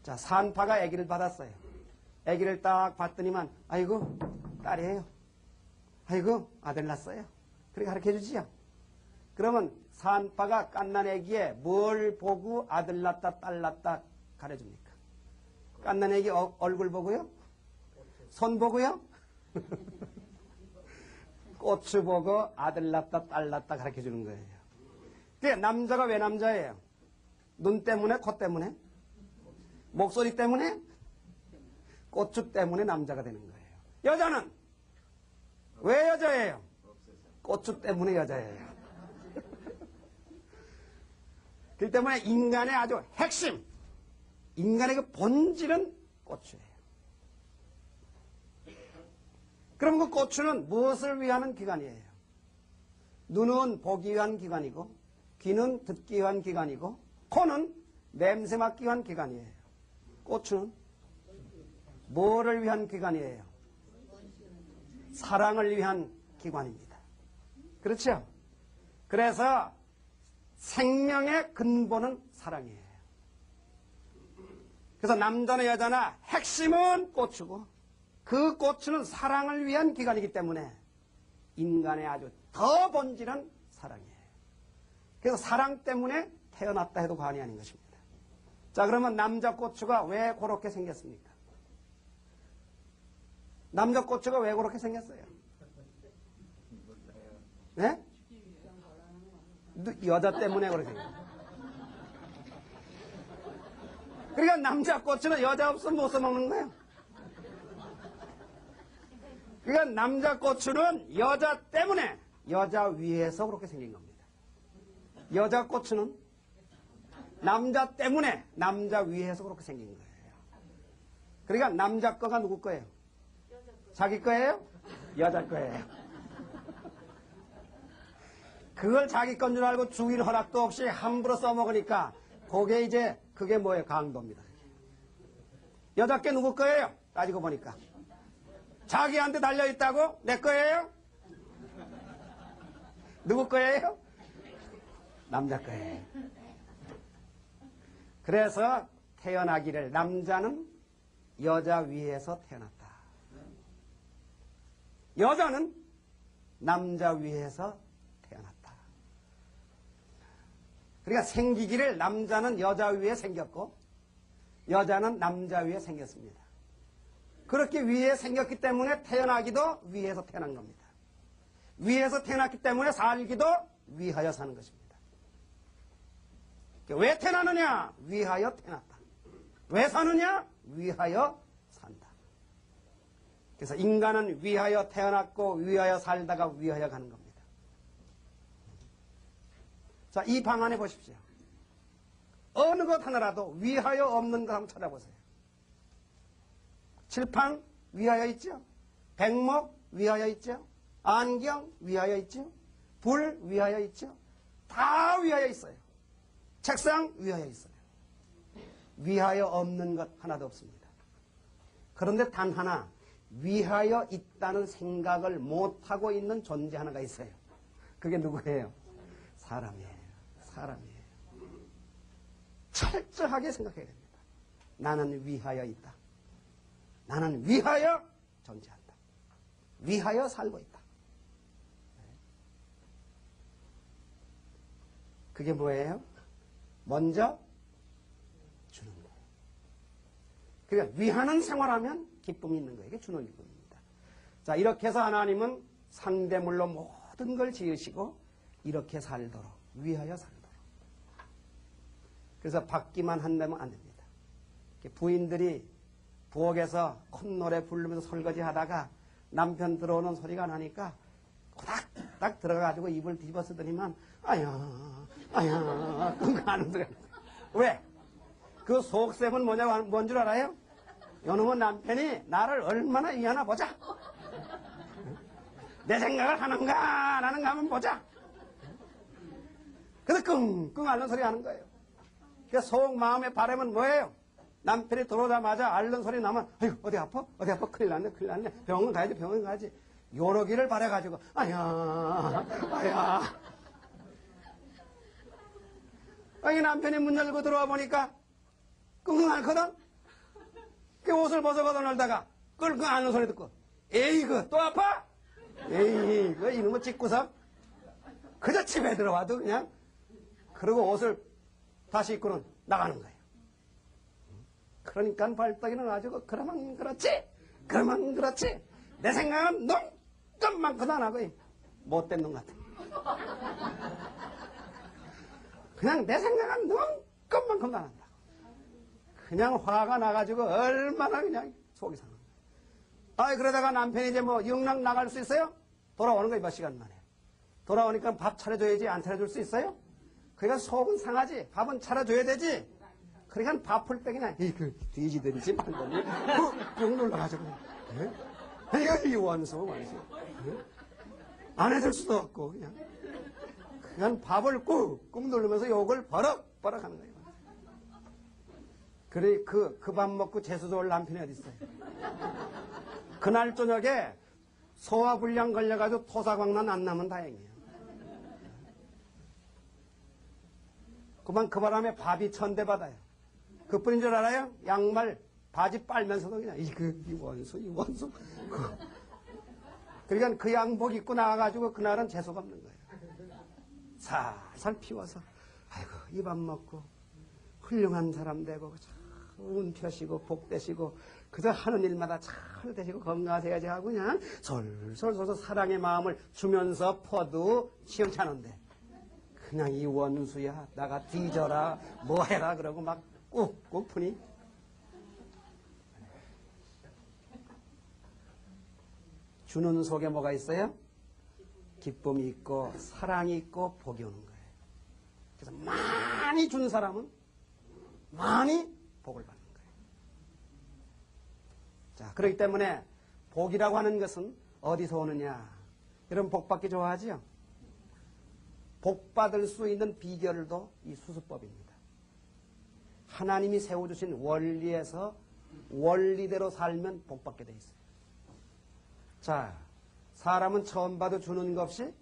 자, 산파가 아기를 받았어요. 아기를 딱 봤더니만, 아이고, 딸이에요. 아이고, 아들 낳았어요. 그렇게 가르쳐 주지요. 그러면 산파가 갓난 아기에 뭘 보고 아들 낳았다, 딸 낳았다 가르쳐줍니까? 갓난 아기 얼굴 보고요? 손 보고요? 고추 보고 아들 낳았다, 딸 낳았다 가르쳐 주는 거예요. 그게 남자가 왜 남자예요? 눈 때문에, 코 때문에? 목소리 때문에? 고추 때문에 남자가 되는 거예요. 여자는 왜 여자예요? 고추 때문에 여자예요. 그렇기 때문에 인간의 아주 핵심, 인간의 그 본질은 고추예요. 그럼 그 고추는 무엇을 위하는 기관이에요? 눈은 보기 위한 기관이고, 귀는 듣기 위한 기관이고, 코는 냄새 맡기 위한 기관이에요. 고추는 뭐를 위한 기관이에요? 사랑을 위한 기관입니다. 그렇죠? 그래서 생명의 근본은 사랑이에요. 그래서 남자나 여자나 핵심은 고추고 그 고추는 사랑을 위한 기관이기 때문에 인간의 아주 더 본질은 사랑이에요. 그래서 사랑 때문에 태어났다 해도 과언이 아닌 것입니다. 자, 그러면 남자 고추가 왜 그렇게 생겼습니까? 남자 고추가 왜 그렇게 생겼어요? 네? 여자 때문에 그렇게 생겼어요. 그러니까 남자 고추는 여자 없으면 못 써먹는 거예요. 그러니까 남자 고추는 여자 때문에 여자 위에서 그렇게 생긴 겁니다. 여자 고추는 남자 때문에 남자 위에서 그렇게 생긴 거예요. 그러니까 남자 거가 누구 거예요? 자기 거예요? 여자 거예요. 그걸 자기 건 줄 알고 주인 허락도 없이 함부로 써먹으니까 그게 뭐예요? 강도입니다. 여자 게 누구 거예요? 따지고 보니까. 자기한테 달려있다고? 내 거예요? 누구 거예요? 남자 거예요. 그래서 태어나기를 남자는 여자 위에서 태어났다. 여자는 남자 위에서 태어났다. 그러니까 생기기를 남자는 여자 위에 생겼고 여자는 남자 위에 생겼습니다. 그렇게 위에 생겼기 때문에 태어나기도 위에서 태어난 겁니다. 위에서 태어났기 때문에 살기도 위하여 사는 것입니다. 왜 태어나느냐? 위하여 태어났다. 왜 사느냐? 위하여 산다. 그래서 인간은 위하여 태어났고 위하여 살다가 위하여 가는 겁니다. 자, 이 방안에 보십시오. 어느 것 하나라도 위하여 없는 것 한번 찾아보세요. 칠판 위하여 있죠? 백목 위하여 있죠? 안경 위하여 있죠? 불 위하여 있죠? 다 위하여 있어요. 책상 위하여 있어요. 위하여 없는 것 하나도 없습니다. 그런데 단 하나 위하여 있다는 생각을 못하고 있는 존재 하나가 있어요. 그게 누구예요? 사람이에요. 사람이에요. 철저하게 생각해야 됩니다. 나는 위하여 있다. 나는 위하여 존재한다. 위하여 살고 있다. 그게 뭐예요? 먼저 주는 거예요. 그러니까 위하는 생활하면 기쁨이 있는 거예요. 이게 주는 기쁨입니다. 자, 이렇게 해서 하나님은 상대물로 모든 걸 지으시고 이렇게 살도록 위하여 살도록. 그래서 받기만 한다면 안 됩니다. 부인들이 부엌에서 콧노래 부르면서 설거지 하다가 남편 들어오는 소리가 나니까 딱 들어가가지고 입을 뒤집어 쓰더니만 아야 하는 소리가. 왜? 그 속셈은 뭔 줄 알아요? 요놈은 남편이 나를 얼마나 이해하나 보자. 내 생각을 하는가 안 하는가 한번 보자. 그래서 끙끙 앓는 소리 하는 거예요. 그래서 속 마음의 바람은 뭐예요? 남편이 들어오자마자 앓는 소리 나면 아이고 어디 아파? 어디 아파? 큰일 났네. 병원 가야지. 요러기를 바래가지고 아야. 아니 남편이 문 열고 들어와 보니까 끙끙 앓거든? 그 옷을 벗어가다 놀다가 끌고 아는 소리 듣고 에이 그 또 아파? 에이 그 이놈의 집구석 그저 집에 들어와도 그냥 그러고 옷을 다시 입고는 나가는 거예요. 그러니까 발떡이는 아주 그러면 그렇지 그러면 그렇지 내 생각은 놈것만큼도 안 하고 못된 놈 같아. 그냥 내 생각은 놈것만큼도 안 한다고. 그냥 화가 나가지고 얼마나 그냥 속이 상한 거예요. 아이 그러다가 남편이 이제 뭐 영락 나갈 수 있어요? 돌아오는 거예요. 몇 시간 만에. 돌아오니까 밥 차려줘야지 안 차려줄 수 있어요? 그러니까 속은 상하지 밥은 차려줘야 되지. 그러니까 밥풀 때 그냥 그 돼지들이 집 한다니 꾹 눌러가지고 이 원수 안 해줄 수도 없고 그냥 밥을 꾹꾹 누르면서 욕을 버럭버럭 하는 거예요. 그래 그 밥 먹고 재수 좋을 남편이 어디 있어요? 그날 저녁에 소화불량 걸려가지고 토사광난 안 나면 다행이에요. 그만 그 바람에 밥이 천대받아요. 그뿐인 줄 알아요? 양말 바지 빨면서도 그냥 이 원수 그러니까 그 양복 입고 나가가지고 그날은 재수가 없는 거예요. 살살 피워서 아이고 이 밥 먹고 훌륭한 사람 되고 운 펴시고 복 되시고 그저 하는 일마다 잘 되시고 건강하셔야지 하고 그냥 솔솔솔솔 사랑의 마음을 주면서 퍼도 시원찮은데 그냥 이 원수야 나가 뒤져라 뭐해라 그러고 막 꾹꾹 푸니 주는 속에 뭐가 있어요? 기쁨이 있고 사랑이 있고 복이 오는 거예요. 그래서 많이 준 사람은 많이 복을 받는 거예요. 자, 그렇기 때문에 복이라고 하는 것은 어디서 오느냐? 여러분 복 받기 좋아하지요? 복 받을 수 있는 비결도 이 수수법입니다. 하나님이 세워주신 원리에서 원리대로 살면 복 받게 돼 있어요. 자, 사람은 처음 봐도 주는 것 없이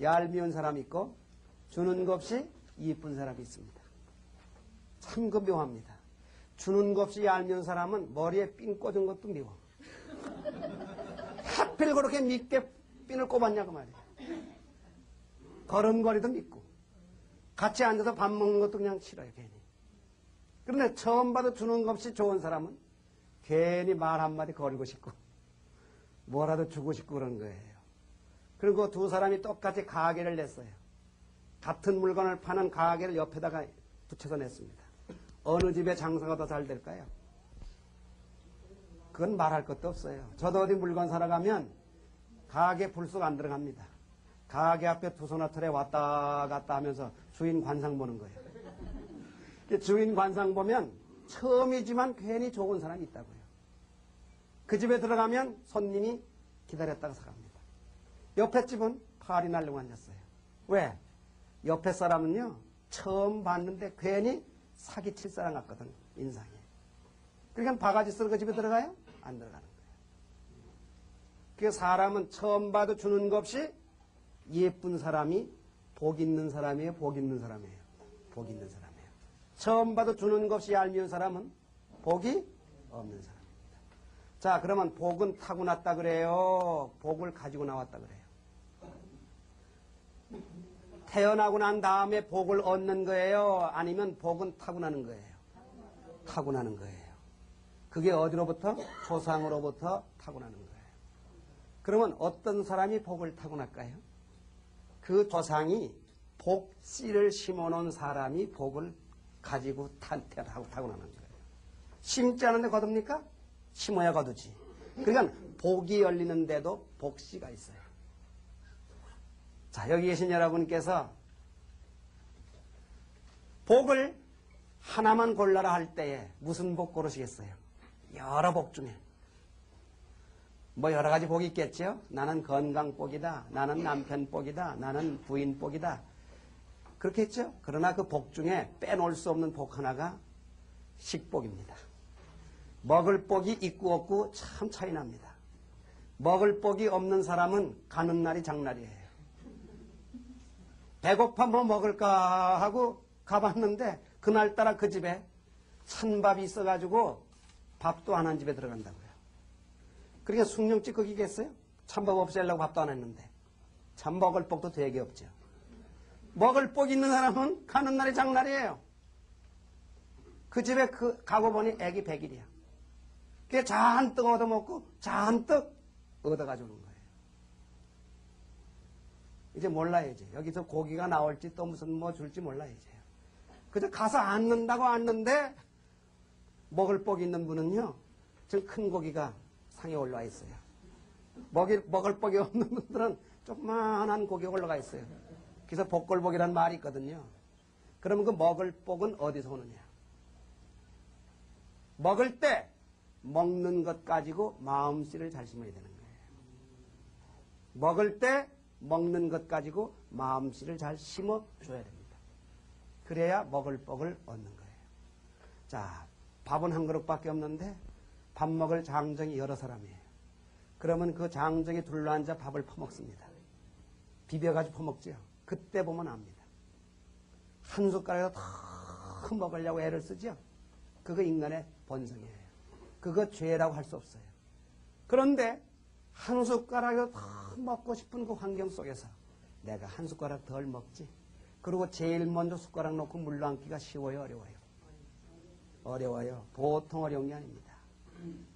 얄미운 사람이 있고 주는 것 없이 이쁜 사람이 있습니다. 참 그 묘합니다. 주는 것 없이 얄미운 사람은 머리에 핀 꽂은 것도 미워. 하필 그렇게 밉게 핀을 꼽았냐고 말이에요. 걸음걸이도 밉고 같이 앉아서 밥 먹는 것도 그냥 싫어요. 괜히. 그런데 처음 봐도 주는 것 없이 좋은 사람은 괜히 말 한마디 걸고 싶고 뭐라도 주고 싶고 그런 거예요. 그리고 두 사람이 똑같이 가게를 냈어요. 같은 물건을 파는 가게를 옆에다가 붙여서 냈습니다. 어느 집에 장사가 더 잘 될까요? 그건 말할 것도 없어요. 저도 어디 물건 사러 가면 가게 불쑥 안 들어갑니다. 가게 앞에 두 손아털에 왔다 갔다 하면서 주인 관상 보는 거예요. 주인 관상 보면 처음이지만 괜히 좋은 사람이 있다고요. 그 집에 들어가면 손님이 기다렸다가 사갑니다. 옆에 집은 팔이 날리고 앉았어요. 왜? 옆에 사람은요 처음 봤는데 괜히 사기칠 사람 같거든 인상이. 그러니까 바가지 쓰는 그 집에 들어가요? 안 들어가는 거예요. 그 사람은 처음 봐도 주는 것 없이 예쁜 사람이 복 있는 사람이에요? 복 있는 사람이에요? 복 있는 사람이에요. 처음 봐도 주는 것 없이 얄미운 사람은 복이 없는 사람입니다. 자, 그러면 복은 타고났다 그래요? 복을 가지고 나왔다 그래요? 태어나고 난 다음에 복을 얻는 거예요? 아니면 복은 타고나는 거예요? 타고나는 거예요. 그게 어디로부터? 조상으로부터 타고나는 거예요. 그러면 어떤 사람이 복을 타고날까요? 그 조상이 복씨를 심어놓은 사람이 복을 가지고 탄태하고 타고나는 거예요. 심지 않은데 거둡니까? 심어야 거두지. 그러니까 복이 열리는데도 복씨가 있어요. 자, 여기 계신 여러분께서 복을 하나만 골라라 할 때에 무슨 복 고르시겠어요? 여러 복 중에. 뭐 여러 가지 복이 있겠죠? 나는 건강 복이다. 나는 남편 복이다. 나는 부인 복이다. 그렇겠죠? 그러나 그 복 중에 빼놓을 수 없는 복 하나가 식복입니다. 먹을 복이 있고 없고 참 차이 납니다. 먹을 복이 없는 사람은 가는 날이 장날이에요. 배고파 뭐 먹을까 하고 가봤는데 그날따라 그 집에 찬밥이 있어가지고 밥도 안 한 집에 들어간다고요. 그러니까 숭늉집 거기겠어요? 찬밥 없애려고 밥도 안 했는데. 참 먹을 복도 되게 없죠. 먹을 복 있는 사람은 가는 날이 장날이에요. 그 집에 가고 보니 애기 100일이야. 그게 잔뜩 얻어먹고 잔뜩 얻어가지고 오는 거예요. 이제 몰라야지. 여기서 고기가 나올지 또 무슨 뭐 줄지 몰라야지. 그저 가서 앉는다고 앉는데 먹을 복이 있는 분은요. 지금 큰 고기가 상에 올라와 있어요. 먹을 복이 없는 분들은 조그만한 고기가 올라가 있어요. 그래서 복골복이라는 말이 있거든요. 그러면 그 먹을 복은 어디서 오느냐. 먹을 때 먹는 것 가지고 마음씨를 잘 심어야 되는 거예요. 먹을 때 먹는 것 가지고 마음씨를 잘 심어줘야 됩니다. 그래야 먹을 복을 얻는 거예요. 자, 밥은 한 그릇밖에 없는데 밥 먹을 장정이 여러 사람이에요. 그러면 그 장정이 둘러앉아 밥을 퍼먹습니다. 비벼가지고 퍼먹지요. 그때 보면 압니다. 한 숟가락에서 더 먹으려고 애를 쓰죠. 그거 인간의 본성이에요. 그거 죄라고 할 수 없어요. 그런데 한 숟가락에서 더 먹고 싶은 그 환경 속에서 내가 한 숟가락 덜 먹지. 그리고 제일 먼저 숟가락 놓고 물로 앉기가 쉬워요, 어려워요? 어려워요. 보통 어려운 게 아닙니다.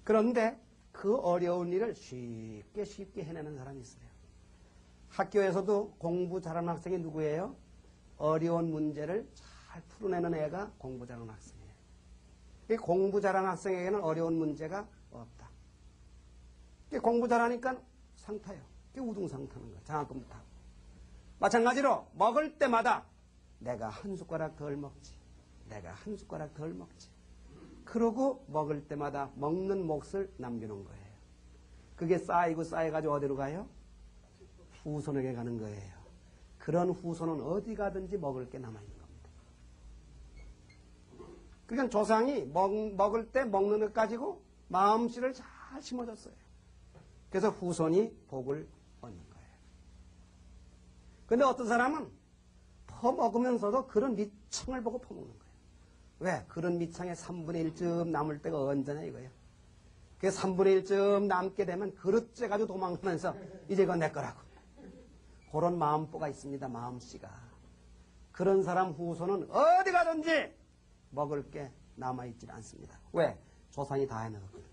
그런데 그 어려운 일을 쉽게 해내는 사람이 있어요. 학교에서도 공부 잘하는 학생이 누구예요? 어려운 문제를 잘 풀어내는 애가 공부 잘하는 학생이에요. 이 공부 잘하는 학생에게는 어려운 문제가 없다. 공부 잘하니까 상 타요. 우등상 타는 거예요. 장학금 타고. 마찬가지로 먹을 때마다 내가 한 숟가락 덜 먹지. 내가 한 숟가락 덜 먹지. 그러고 먹을 때마다 먹는 몫을 남겨놓은 거예요. 그게 쌓여가지고 어디로 가요? 후손에게 가는 거예요. 그런 후손은 어디 가든지 먹을 게 남아있는 겁니다. 그러니까 조상이 먹을 때 먹는 것 가지고 마음씨를 잘 심어줬어요. 그래서 후손이 복을 얻는 거예요. 그런데 어떤 사람은 퍼먹으면서도 그런 미청을 보고 퍼먹는 거예요. 왜? 그런 미창에 3분의 1쯤 남을 때가 언제냐 이거예요. 그 3분의 1쯤 남게 되면 그릇째 가지고 도망가면서 이제 이건 내 거라고. 그런 마음보가 있습니다. 마음씨가. 그런 사람 후손은 어디 가든지 먹을 게 남아있지 않습니다. 왜? 조상이 다 해놓거든요.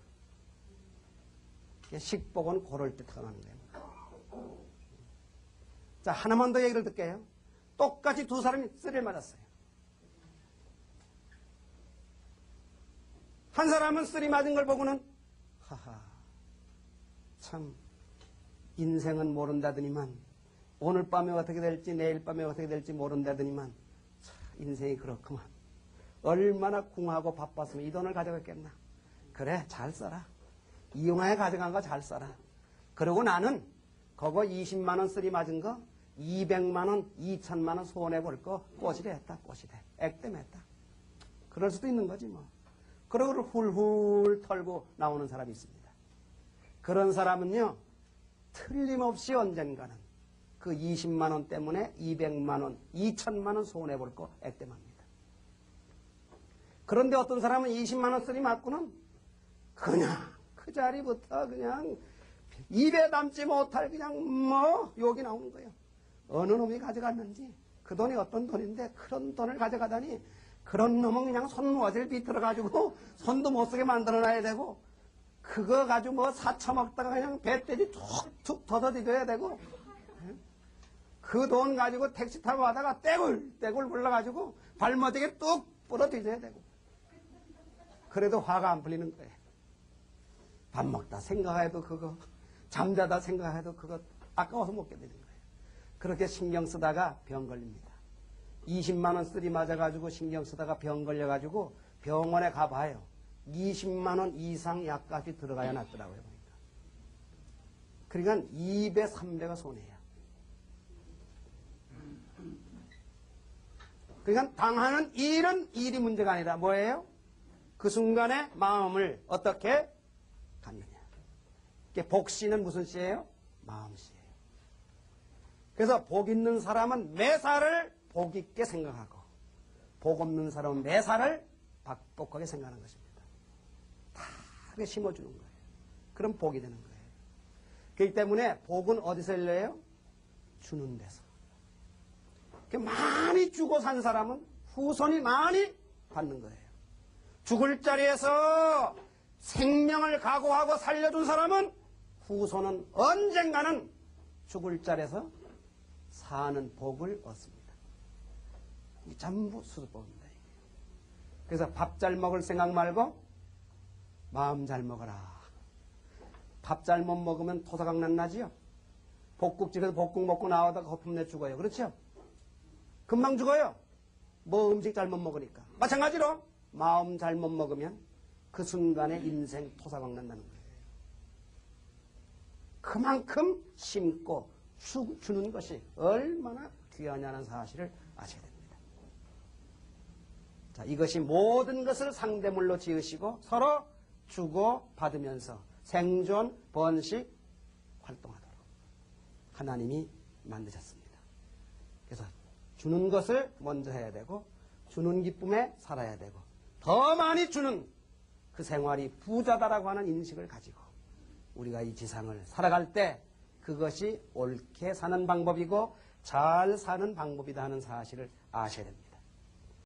식복은 고를 때 태어나는 거예요. 자, 하나만 더 얘기를 듣게요. 똑같이 두 사람이 쓰리를 맞았어요. 한 사람은 쓰리 맞은 걸 보고는 하하, 참 인생은 모른다더니만 오늘 밤에 어떻게 될지 내일 밤에 어떻게 될지 모른다더니만 참 인생이 그렇구만. 얼마나 궁하고 바빴으면 이 돈을 가져갔겠나. 그래, 잘 써라. 이용하에 가져간 거 잘 써라. 그리고 나는 그거 20만 원 쓰리 맞은 거 200만 원, 2천만 원 손해볼 거 꼬시래 했다. 꼬시래. 액땜했다. 그럴 수도 있는 거지 뭐. 그러고 훌훌 털고 나오는 사람이 있습니다. 그런 사람은요, 틀림없이 언젠가는 그 20만 원 때문에 200만 원, 2천만 원 손해볼 거 액땜합니다. 그런데 어떤 사람은 20만 원 쓰리 맞고는 그냥 그 자리부터 그냥 입에 담지 못할 그냥 뭐 욕이 나오는 거예요. 어느 놈이 가져갔는지 그 돈이 어떤 돈인데 그런 돈을 가져가다니 그런 놈은 그냥 손모질 비틀어가지고 손도 못 쓰게 만들어놔야 되고 그거 가지고 뭐 사쳐먹다가 그냥 배때지 툭툭 걷어들여야 되고 그 돈 가지고 택시 타고 가다가 떼굴떼굴 굴러가지고 발머리에 뚝 부러뜨려야 되고 그래도 화가 안 풀리는 거예요. 밥 먹다 생각해도 그거 잠자다 생각해도 그거 아까워서 못 견디는 거예요. 그렇게 신경 쓰다가 병 걸립니다. 20만 원 쓰리 맞아가지고 신경 쓰다가 병 걸려가지고 병원에 가봐요. 20만 원 이상 약값이 들어가야 낫더라고요. 그러니까 2배, 3배가 손해야. 그러니까 당하는 일은 일이 문제가 아니라 뭐예요? 그 순간에 마음을 어떻게 갖느냐. 복씨는 무슨 씨예요? 마음씨예요. 그래서 복 있는 사람은 매사를 복 있게 생각하고 복 없는 사람은 매사를 박복하게 생각하는 것입니다. 다 그게 심어주는 거예요. 그럼 복이 되는 거예요. 그렇기 때문에 복은 어디서 열려요? 주는 데서. 많이 주고 산 사람은 후손이 많이 받는 거예요. 죽을 자리에서 생명을 각오하고 살려준 사람은 후손은 언젠가는 죽을 자리에서 사는 복을 얻습니다. 이게 전부 수습법입니다. 그래서 밥 잘 먹을 생각 말고 마음 잘 먹어라. 밥 잘못 먹으면 토사강난 나지요. 볶국집에서 볶국 먹고 나오다가 거품내 죽어요. 그렇죠? 금방 죽어요. 뭐 음식 잘못 먹으니까. 마찬가지로 마음 잘못 먹으면 그 순간에 인생 토사강난 나는 거예요. 그만큼 심고 주는 것이 얼마나 귀하냐는 사실을 아셔야 됩니다. 자, 이것이 모든 것을 상대물로 지으시고 서로 주고 받으면서 생존, 번식, 활동하도록 하나님이 만드셨습니다. 그래서 주는 것을 먼저 해야 되고 주는 기쁨에 살아야 되고 더 많이 주는 그 생활이 부자다라고 하는 인식을 가지고 우리가 이 지상을 살아갈 때 그것이 옳게 사는 방법이고 잘 사는 방법이다 하는 사실을 아셔야 됩니다.